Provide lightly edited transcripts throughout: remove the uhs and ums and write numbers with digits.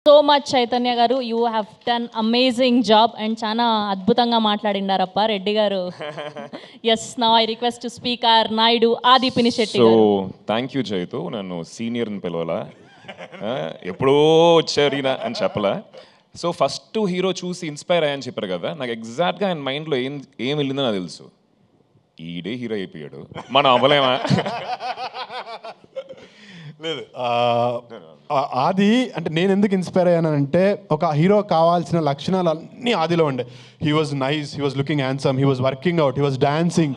So much Chaitanya గారు, you have done amazing job and చాలా అద్భుతంగా మాట్లాడిండారప్ప రెడ్డి గారు. Yes, now I request to speak R Naidu Aadi Pinisetty so గారు. థ్యాంక్ యూ చైతు, నన్ను సీనియర్ని పిలవాలా, ఎప్పుడో వచ్చారు ఈయన అని చెప్పలా. సో ఫస్ట్ హీరో చూసి ఇన్స్పైర్ అయ్యని చెప్పారు కదా, నాకు ఎగ్జాక్ట్గా ఆయన మైండ్లో ఏం వెళ్ళిందో నాకు తెలుసు. ఈడే హీరో అయిపోయాడు, మనం అవ్వలేమా? లేదు ఆది అంటే నేను ఎందుకు ఇన్స్పైర్ అయ్యానంటే, ఒక హీరో కావాల్సిన లక్షణాలు అన్నీ ఆదిలో ఉండే. He was nice, he was looking handsome, he was working out, he was dancing.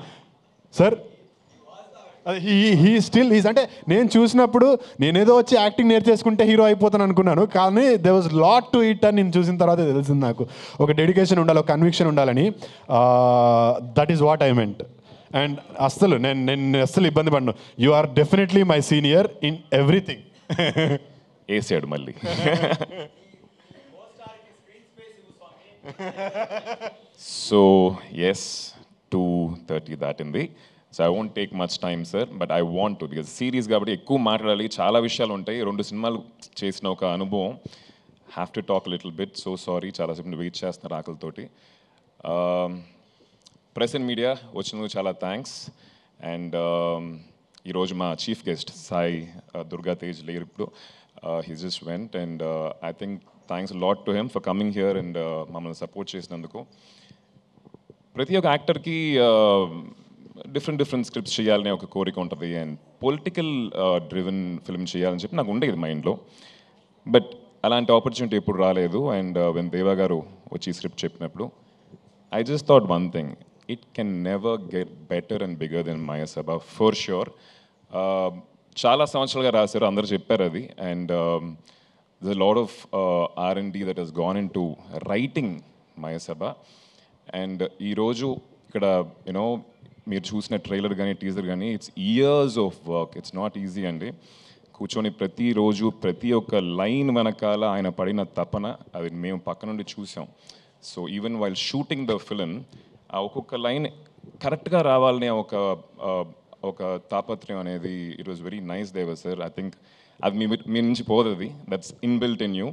Sir he still is అంటే నేను చూసినప్పుడు నేనేదో వచ్చి యాక్టింగ్ నేర్చేసుకుంటే హీరో అయిపోతాను అనుకున్నాను, కానీ they was lot to it అని నేను చూసిన తర్వాత తెలిసింది నాకు. ఒక డెడికేషన్ ఉండాలి, ఒక కన్విక్షన్ ఉండాలని. That is what I meant. And అస్సలు నేను అస్సలు ఇబ్బంది పడ్డాను. You are definitely my senior in everything. వేసాడు మళ్ళీ. సో ఎస్, 2:30 దాటింది. So I won't take much time sir, but I want to, because series కాబట్టి ఎక్కువ మాట్లాడాలి, చాలా విషయాలు ఉంటాయి. 2 సినిమాలు చేసిన ఒక అనుభవం. Have to talk little bit. So sorry, చాలాసేపు వెయిట్ చేస్తున్నారు ఆకలితోటి. ప్రెస్ అండ్ మీడియా వచ్చినందుకు చాలా థ్యాంక్స్. అండ్ ఈరోజు మా చీఫ్ గెస్ట్ సాయి దుర్గా తేజ్ లేరు ఇప్పుడు, he just went. And I think thanks lot to him for coming here and మమ్మల్ని సపోర్ట్ చేసినందుకు. ప్రతి ఒక్క యాక్టర్కి డిఫరెంట్ స్క్రిప్ట్స్ చేయాలనే ఒక కోరిక ఉంటుంది, అండ్ పొలిటికల్ డ్రివెన్ ఫిల్మ్ చేయాలని చెప్పి నాకు ఉండేది మైండ్లో. బట్ అలాంటి ఆపర్చునిటీ ఎప్పుడు రాలేదు. అండ్ వెన్ దేవా గారు వచ్చి స్క్రిప్ట్ చెప్పినప్పుడు I just thought one thing, it can never get better and bigger than Maya Sabha, for sure. చాలా సంవత్సరాలుగా రాశారు, అందరూ చెప్పారు అది. And there's a lot of R&D that has gone into writing Maya Sabha. And ఈరోజు ఇక్కడ you know మీరు చూసిన ట్రైలర్ కానీ టీజర్ కానీ, it's years of work, it's not easy అండి. కూర్చొని ప్రతిరోజు ప్రతి ఒక్క లైన్ వెనకాల ఆయన పడిన తపన, అది మేము పక్క నుండి చూసాం. So even while shooting the film, ఆ ఒక్కొక్క లైన్ కరెక్ట్గా రావాలనే ఒక తాపత్రయం అనేది it was very nice Devar sir. I think అది మీ నుంచి పోతుంది, that's inbuilt in you.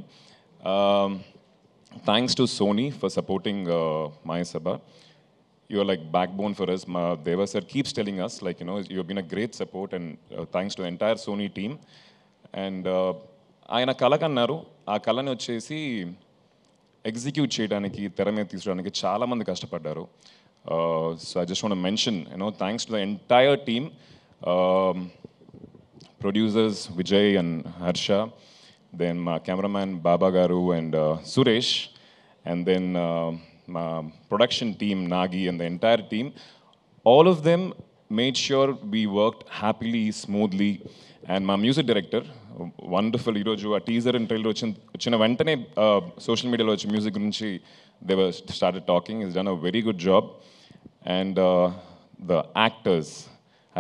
Thanks to Sony for supporting Maya Sabha. You are like backbone for us. Deva sir keeps telling us, like, you know, you have been a great support, and thanks to the entire Sony team. And ఆయన కళ కన్నారు, ఆ కళని వచ్చేసి execute చేయడానికి, తెర మీద తీసుకురావడానికి చాలామంది కష్టపడ్డారు. So I just want to mention, you know, thanks to the entire team, producers Vijay and Harsha, then మా కెమెరామ్యాన్ బాబా గారు అండ్ సురేష్, అండ్ దెన్ మా production team Nagi and the entire team. All of them made sure we worked happily, smoothly. And my music director, wonderful, ఈరోజు ఆ teaser and trailer వచ్చిన వెంటనే social మీడియాలో వచ్చి music గురించి they were started talking. He's done a very good job. And the actors,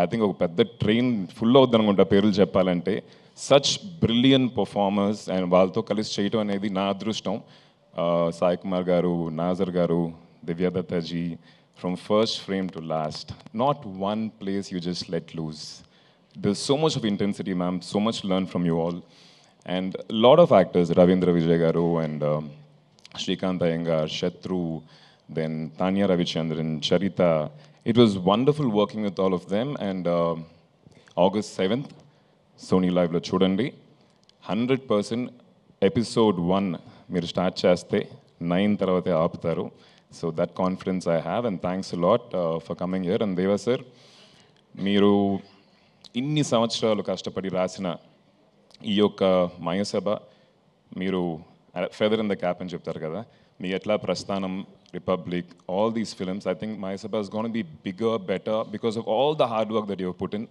I think ఒక పెద్ద train full అవుద్ది అనుకుంటా పేర్లు చెప్పాలంటే. సచ్ బ్రిలియంట్ పర్ఫార్మర్స్, అండ్ వాళ్ళతో కలిసి చేయటం అనేది నా అదృష్టం. సాయి కుమార్ గారు, నాజర్ గారు, దివ్యాదత్తాజీ, from first frame to last, not one place you just let loose. There's so much of intensity, ma'am, so much to learn from you all. And a lot of actors, Ravindra Vijay garu and Shrikant Iyengar, Shatru, then Tanya Ravichandran, Charita. It was wonderful working with all of them. And August 7th, Sony Live lo chudandi. 100% episode 1 మీరు start చేస్తే 9 తర్వాతే ఆపుతారు. So that confidence I have, and thanks lot for coming here. And దేవా sir, మీరు ఇన్ని సంవత్సరాలు కష్టపడి రాసిన ఈ యొక్క Maya Sabha, మీరు ఫెదర్ ఇన్ ద క్యాప్ అని చెప్తారు కదా, మీ ఎట్లా ప్రస్థానం, republic, all these films, I think Maya Sabha is going to be bigger, better because of all the hard work that you have put in,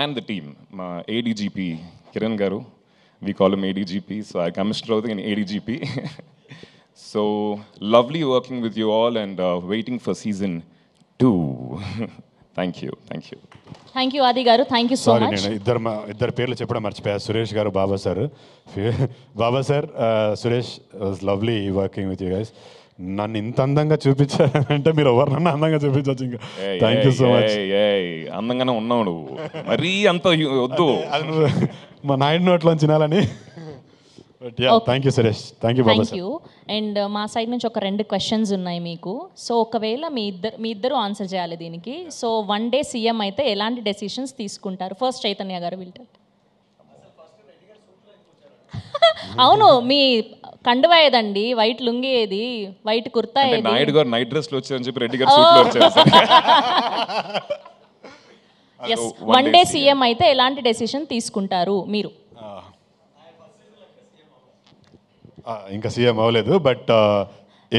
and the team. మా ADGP Kiran గారు, we call him ADGP, so I come straight in ADGP. So lovely working with you all, and waiting for season 2. Thank you. Thank you Aadi garu, thank you so sorry, much. నేను ఇద్దరు పేర్లు చెప్పడం మర్చిపోయా. Suresh garu, Baba sir. Baba sir, Suresh, was lovely working with you guys. నన్ను ఇంత అందంగా చూపించారంటే మీరు ఎవరు నన్ను అందంగా చూపించవచ్చు. ఇంకా థ్యాంక్ యూ సో మచ్. అందంగానే ఉన్నావు నువ్వు, మరీ అంత వద్దు. మా నాయుడు నోట్లో తినాలని thank you Suresh, thank you Baba thank sir. You. And మా సైడ్ నుంచి ఒక 2 క్వశ్చన్స్ ఉన్నాయి మీకు. సో ఒకవేళ మీ ఇద్దరు ఆన్సర్ చేయాలి దీనికి. సో వన్ డే సీఎం అయితే ఎలాంటి డెసిషన్స్ తీసుకుంటారు? ఫస్ట్ చైతన్య గారు వింటారు. అవును, మీ కండువా ఏదండి? వైట్ లుంగి ఏది? వైట్ కుర్తా అంటే ఏది? నాయుడు గారు నైట్ డ్రెస్ లో వచ్చారని చెప్పి రెడ్డి గారు సూట్ లో వచ్చారు sir. Yes, one day CM అయితే ఎలాంటి డెసిషన్ తీసుకుంటారు మీరు? ఇంకా సీఎం అవ్వలేదు, బట్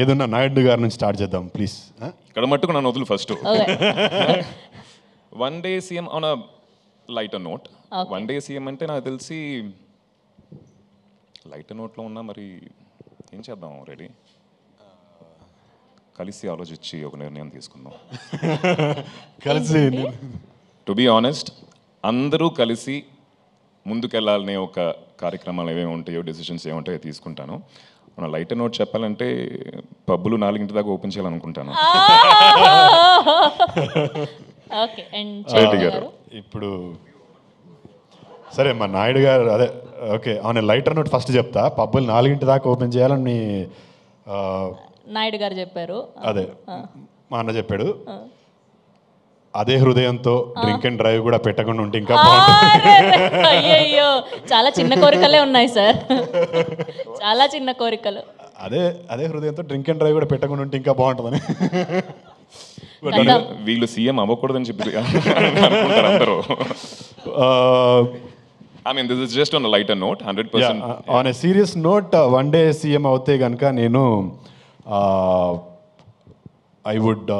ఏదన్నా నాయుడు గారి నుంచి స్టార్ట్ చేద్దాం ప్లీజ్. ఇక్కడ మట్టుకు నన్ను వదులు first. Okay. One day CM on a lighter note. One day CM అంటే నాకు తెలిసి లైటర్ నోట్లో ఉన్నా మరి ఏం చేద్దాం రెడీ, కలిసి ఆలోచించి ఒక నిర్ణయం తీసుకుందాం. కలిసి టు బీ ఆనెస్ట్, అందరూ కలిసి ముందుకెళ్ళాలనే ఒక కార్యక్రమాలు ఏమేమి ఉంటాయో, డెసిషన్స్ ఏముంటాయో తీసుకుంటాను. మన లైటర్ నోట్ చెప్పాలంటే పబ్బులు 4 దాకా ఓపెన్ చేయాలనుకుంటాను. ఓకే. అండ్ చైతన్య గారు ఇప్పుడు సరే మా నాయుడు గారు అదే okay on lighter note first చెప్తా. పబ్బులు 4 దాకా ఓపెన్ చేయాలని నాయుడు గారు చెప్పారు. అదే మా అన్న చెప్పాడు. అదే హృదయంతో డ్రింక్ అండ్ డ్రైవ్ కూడా పెట్టకుండా ఉంటే ఇంకా బాగుంటుంది. అయ్యయ్యో, చాలా చిన్న కోరికలే ఉన్నాయి సార్, చాలా చిన్న కోరికలు. అదే హృదయంతో డ్రింక్ అండ్ డ్రైవ్ కూడా పెట్టకుండా ఉంటే ఇంకా బాగుంటుందని. వీళ్ళు సీఎం అవ్వకూడదని చెప్పి అనుకుంటారు అందరూ. I mean, this is just on a lighter note, 100%. On a serious note, one day CM అవుతే కనుక నేను ఐ వుడ్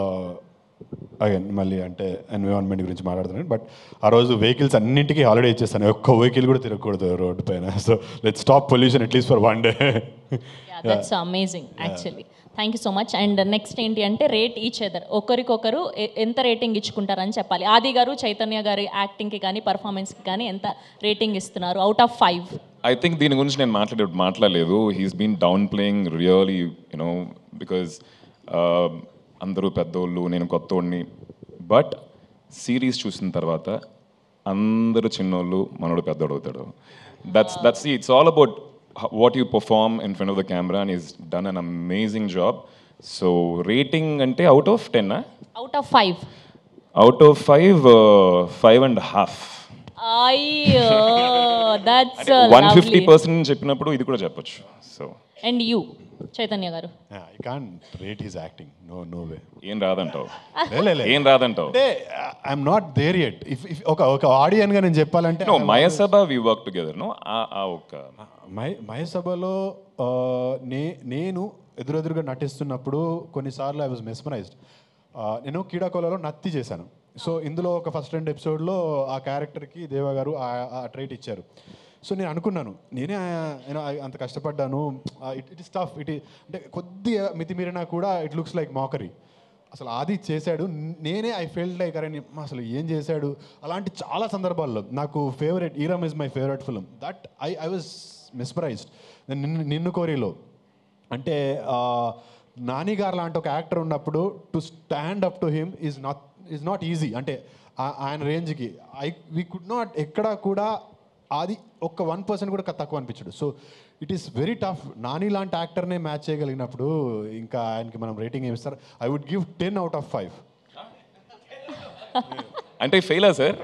అగైన్ మళ్ళీ అంటే ఎన్విరాన్మెంట్ గురించి మాట్లాడుతున్నాను, బట్ ఆ రోజు వెహికల్స్ అన్నింటికీ హాలిడే ఇచ్చేస్తాను. ఒక్క వెహికల్ కూడా తిరగకూడదు రోడ్డు పైన. So let stop pollution at least for one day. That's amazing actually. Thank you so much. And next ఏంటి అంటే రేట్ ఈచ్ అదర్, ఒకరికొకరు ఎంత రేటింగ్ ఇచ్చుకుంటారని చెప్పాలి. ఆది గారు చైతన్య గారి యాక్టింగ్కి కానీ పర్ఫార్మెన్స్కి కానీ ఎంత రేటింగ్ ఇస్తున్నారు అవుట్ ఆఫ్ 5? ఐ థింక్ దీని గురించి నేను మాట్లాడలేదు. He's been down playing really, you know, because అందరూ పెద్దోళ్ళు, నేను కొత్తోడిని. బట్ సిరీస్ చూసిన తర్వాత అందరూ చిన్నోళ్ళు, మనోడు పెద్దోడు అవుతాడు. That's it's all about what you perform in front of the camera, and he's done an amazing job. So rating ante out of 10 out of 5? Out of 5, 5.5. అయ్యో, that's 150% చెప్పినప్పుడు ఇది కూడా చెప్పొచ్చు. So and you Chaitanya garu? I can't rate his acting, no way. ఏం రాదంటావు? ఏం రాదంటావు అంటే I'm not there yet. If ఒక ఆడియన్ గా నేను చెప్పాలంటే no, Mayasabha we work together. No, ఒక మయసభలో నేను ఎదురెదురుగా నటిస్తున్నప్పుడు కొన్నిసార్లు ఐ వాజ్ మెస్మరైజ్డ్. నేను కీడాకోలలో నత్తి చేశాను. సో ఇందులో ఒక ఫస్ట్ 2 ఎపిసోడ్లో ఆ క్యారెక్టర్కి దేవా గారు ఆ ట్రైట్ ఇచ్చారు. సో నేను అనుకున్నాను, నేనే అంత కష్టపడ్డాను, ఇట్ ఇస్ టఫ్, అంటే కొద్దిగా మితిమీరినా కూడా ఇట్ లుక్స్ లైక్ మాకరీ. అసలు ఆది చేశాడు, నేనే ఐ ఫెల్ట్ లైక్ అరే అసలు ఏం చేశాడు. అలాంటి చాలా సందర్భాల్లో నాకు favourite Eeram is my favourite film. That I was mesmerised. నిన్ను కోరిలో అంటే నాని గారు లాంటి ఒక యాక్టర్ ఉన్నప్పుడు to stand up to him is not easy. అంటే ఆయన రేంజ్కి వీ కుడ్ నాట్ ఎక్కడా కూడా అది ఒక్క 1% కూడా తక్కువ అనిపించడు. So it is very tough. Nani లాంటి యాక్టర్నే మ్యాచ్ చేయగలిగినప్పుడు ఇంకా ఆయనకి మనం రేటింగ్ ఏమి ఇస్తారు? I would give 10 out of 5. అంటే ఫెయిలా సార్?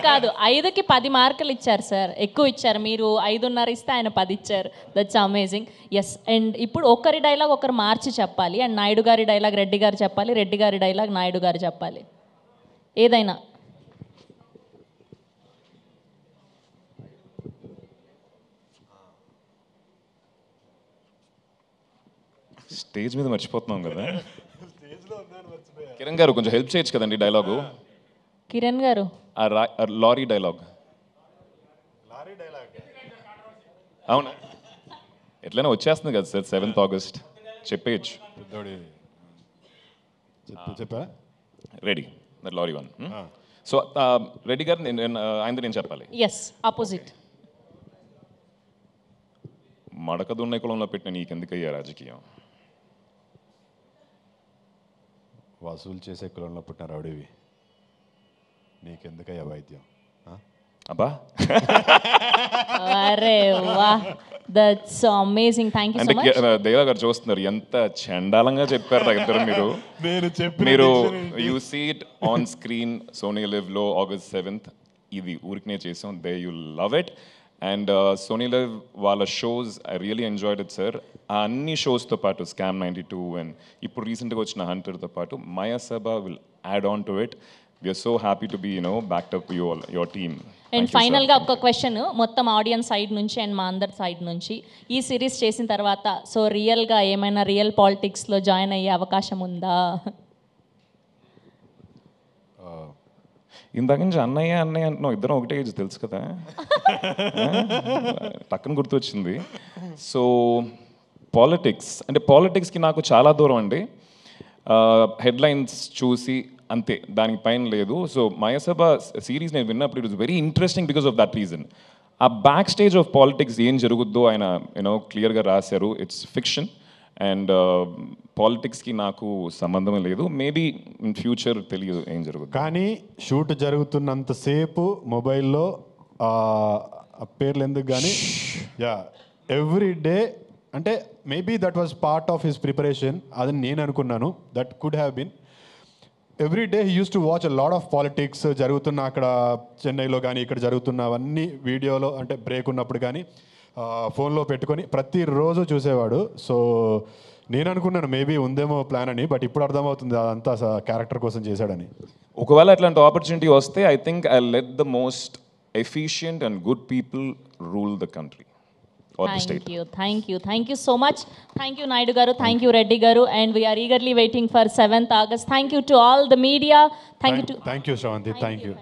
కాదు 5కి 10 మార్కులు ఇచ్చారు సార్, ఎక్కువ ఇచ్చారు. మీరు 5.5 ఇస్తే ఆయన 10 ఇచ్చారు. That's amazing. ఎస్. అండ్ ఇప్పుడు ఒకరి డైలాగ్ ఒకరు మార్చి చెప్పాలి. అండ్ నాయుడు గారి డైలాగ్ రెడ్డి గారు చెప్పాలి, రెడ్డి గారి డైలాగ్ నాయుడు గారు చెప్పాలి. ఏదైనా స్టేజ్ మీద మర్చిపోతున్నాం కదా. కిరణ్ గారు కొంచెం హెల్ప్ చేయొచ్చు కదండి డైలాగు. కిరణ్ గారు లారీ డైలాగ్ అవునా? ఎట్లయినా వచ్చేస్తుంది కదా సార్, 7th August చెప్పేయచ్చు. చెప్పా రెడీ దట్ లారీ 1. సో రెడ్డి గారు ఆయనతో నేను చెప్పాలి. Yes, opposite. మడక దున్నే కులంలో పెట్టిన నీకెందుకయ్యా రాజకీయం? వసూలు చేసే కులంలో పుట్టిన రౌడీవి, నీకెందుకయ్యా వైద్యం? అబ్బా అరే వా, that's amazing. Thank you so much. దేవా గారు చూస్తున్నారు, ఎంత చండాలంగా చెప్పారు ఇద్దరు మీరు. నేను చెప్పిన మీరు you see it on screen Sony లివ్లో August 7th. ఇది ఊరికనే చేసాం, they you love it. And Sony Liv వాళ్ళ shows I really enjoyed it sir. ఆ అన్ని షోస్తో పాటు స్కామ్ 92 అండ్ ఇప్పుడు రీసెంట్గా వచ్చిన హంటర్తో పాటు Mayasabha will add on to it. We are so happy to be backed up your team. And ఫైనల్గా ఒక క్వశ్చన్ మొత్తం ఆడియన్స్ సైడ్ నుంచి అండ్ మా అందరి సైడ్ నుంచి, ఈ సిరీస్ చేసిన తర్వాత సో రియల్గా ఏమైనా రియల్ పాలిటిక్స్లో జాయిన్ అయ్యే అవకాశం ఉందా? ఇందాక నుంచి అన్నయ్య అన్నయ్య అంటున్నావు, ఇద్దరం ఒకటే ఏజ్ తెలుసు కదా, పక్కన గుర్తొచ్చింది. సో పాలిటిక్స్ అంటే పాలిటిక్స్కి నాకు చాలా దూరం అండి. హెడ్లైన్స్ చూసి అంతే, దానికి పైన లేదు. సో మయసభ సిరీస్ నేను విన్నప్పుడు it was very interesting because of that reason. ఆ బ్యాక్ స్టేజ్ ఆఫ్ పాలిటిక్స్ ఏం జరుగుద్దో ఆయన క్లియర్గా రాశారు. ఇట్స్ ఫిక్షన్ అండ్ పాలిటిక్స్కి నాకు సంబంధం లేదు. మేబీ ఇన్ ఫ్యూచర్ తెలియదు ఏం జరుగుతుంది. కానీ షూట్ జరుగుతున్నంతసేపు మొబైల్లో పేర్లు ఎందుకు కానీ ఎవ్రీ డే అంటే maybe that was part of his preparation అది నేను అనుకున్నాను. That could have been every day he use to watch a lot of politics జరుగుతున్న అక్కడ చెన్నైలో కానీ ఇక్కడ జరుగుతున్నవన్నీ వీడియోలో అంటే బ్రేక్ ఉన్నప్పుడు కానీ ఫోన్లో పెట్టుకొని ప్రతిరోజు చూసేవాడు. సో నేను అనుకున్నాను మేబీ ఉందేమో ప్లాన్ అని, బట్ ఇప్పుడు అర్థమవుతుంది అదంతా క్యారెక్టర్ కోసం చేశాడని. ఒకవేళ అట్లాంటి ఆపర్చునిటీ వస్తే I think I let the most efficient and good people rule the country or the state. Thank you so much. Thank you Naidu garu, thank you Reddy garu, and we are eagerly waiting for 7th August. Thank you to all the media. Thank you Shravanti, thank you.